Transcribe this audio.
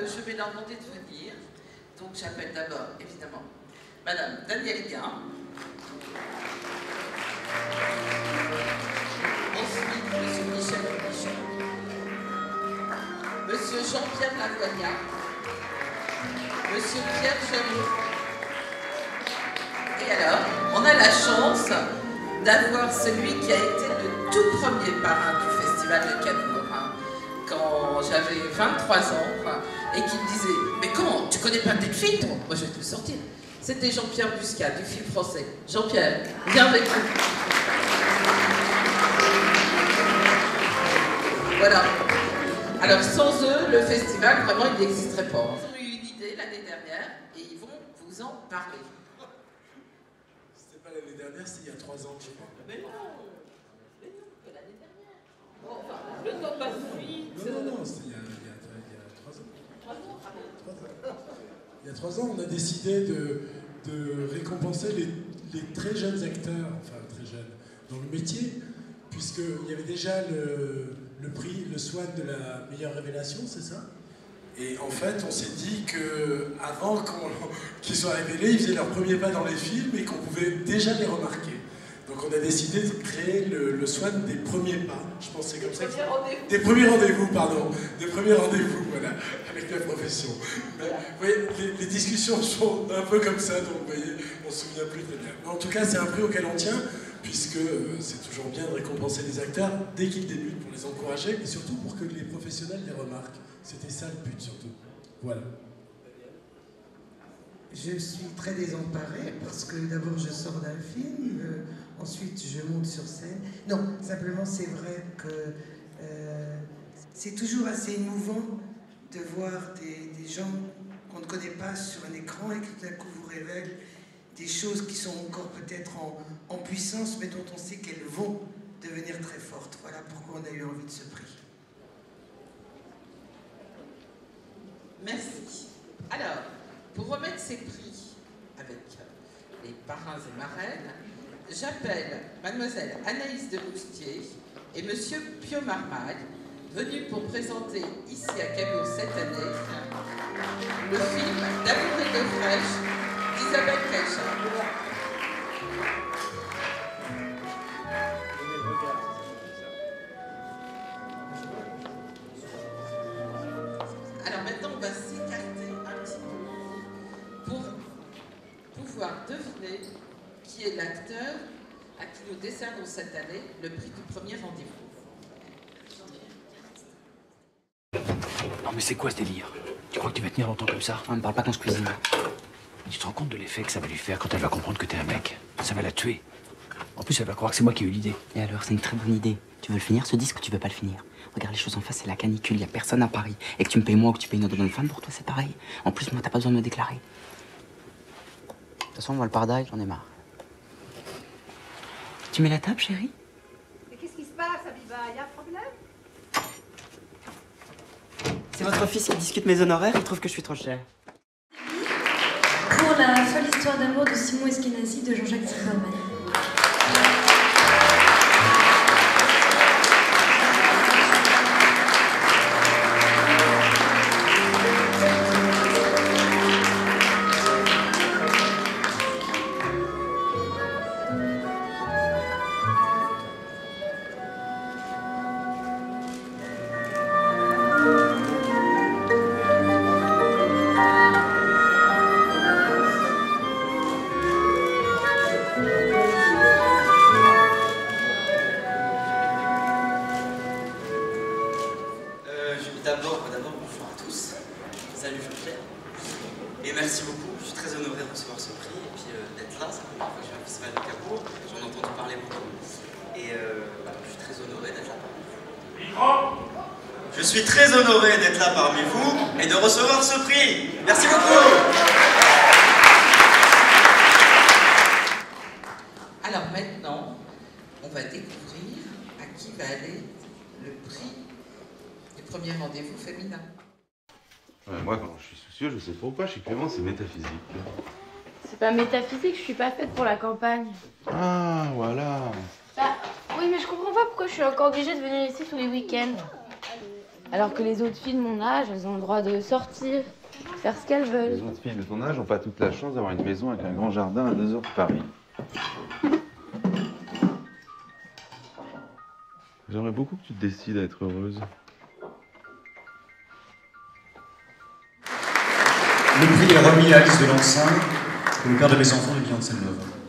je vais leur demander de venir. Donc j'appelle d'abord, évidemment, Madame Danielle Gain. Ensuite, Monsieur Michel Michon. Monsieur Jean-Pierre Lavoignat. Monsieur Pierre Joliot. Et alors, on a la chance d'avoir celui qui a été le tout premier parrain du Festival de Cabourg, quand j'avais 23 ans, et qui me disait « Mais comment, tu connais pas tel film ?» Moi, je vais te le sortir. C'était Jean-Pierre Buscat, du film français. Jean-Pierre, viens avec nous. Voilà. Alors, sans eux, le festival, vraiment, il n'existerait pas. Ils ont eu une idée l'année dernière, et ils vont vous en parler. C'était pas l'année dernière, c'était il y a 3 ans, je crois. Mais non, que l'année dernière. Bon, enfin, le temps passe vite. Non, c'était il y a 3 ans. 3 ans, ah bon. 3 ans. Il y a 3 ans, on a décidé de récompenser les très jeunes acteurs, enfin très jeunes, dans le métier, puisqu'il y avait déjà le prix, le Swan de la meilleure révélation, c'est ça? Et en fait, on s'est dit qu'avant qu'ils soient révélés, ils faisaient leur premier pas dans les films et qu'on pouvait déjà les remarquer. Donc on a décidé de créer le Swan des premiers pas. Je pense que c'est comme ça. Des premiers rendez-vous, pardon. Des premiers rendez-vous, voilà, avec la profession. Mais, vous voyez, les discussions sont un peu comme ça, donc vous voyez, on ne se souvient plus très bien. Mais en tout cas, c'est un prix auquel on tient, puisque c'est toujours bien de récompenser les acteurs dès qu'ils débutent pour les encourager, et surtout pour que les professionnels les remarquent. C'était ça le but, surtout. Voilà. Je suis très désemparée parce que d'abord je sors d'un film, ensuite je monte sur scène. Non, simplement c'est vrai que c'est toujours assez émouvant de voir des gens qu'on ne connaît pas sur un écran et qui tout d'un coup vous révèlent des choses qui sont encore peut-être en puissance, mais dont on sait qu'elles vont devenir très fortes. Voilà pourquoi on a eu envie de ce prix. Merci. Alors, pour remettre ces prix avec les parrains et marraines, j'appelle Mademoiselle Anaïs de Moustier et Monsieur Pio Marmaille, venus pour présenter ici à Cabourg cette année le film D'amour et d'eau fraîche d'Isabelle Caïcha. Alors maintenant, on va s'écarter un petit peu pour pouvoir deviner qui est l'acteur à qui nous décernons cette année le prix du premier rendez-vous. Non mais c'est quoi ce délire? Tu crois que tu vas tenir longtemps comme ça? On ne parle pas quand je cuisine. Tu te rends compte de l'effet que ça va lui faire quand elle va comprendre que t'es un mec? Ça va la tuer. En plus, elle va croire que c'est moi qui ai eu l'idée. Et alors, c'est une très bonne idée. Tu veux le finir ce disque ou tu veux pas le finir? Regarde les choses en face, c'est la canicule, y a personne à Paris. Et que tu me payes moi ou que tu payes une autre bonne femme, pour toi c'est pareil. En plus, moi t'as pas besoin de me déclarer. De toute façon, moi le pardail, j'en ai marre. Tu mets la table, chérie? Mais qu'est-ce qui se passe, Abiba? Y a un problème? C'est votre fils qui discute mes honoraires, il trouve que je suis trop cher. Pour la folle histoire d'amour de Simon Eskenazi de Jean-Jacques Zimmermann. D'abord, bonjour à tous. Salut Jean-Pierre. Et merci beaucoup. Je suis très honoré de recevoir ce prix et puis d'être là. C'est la première fois que je viens au Festival de Cabourg. J'en ai entendu parler beaucoup. Et je suis très honoré d'être là parmi vous. Je suis très honoré d'être là parmi vous et de recevoir ce prix. Merci beaucoup. Alors maintenant, on va découvrir à qui va aller le prix du premier rendez-vous féminin. Moi, quand je suis soucieux, je sais pourquoi. Chez Clément, c'est métaphysique. C'est pas métaphysique, je suis pas faite pour la campagne. Ah, voilà. Bah, oui, mais je comprends pas pourquoi je suis encore obligée de venir ici tous les week-ends. Alors que les autres filles de mon âge, elles ont le droit de sortir, faire ce qu'elles veulent. Les autres filles de ton âge n'ont pas toute la chance d'avoir une maison avec un grand jardin à 2 heures de Paris. J'aimerais beaucoup que tu te décides à être heureuse. Le prix est remis à Alice de Lancin, le père de mes enfants de Beyoncé Love.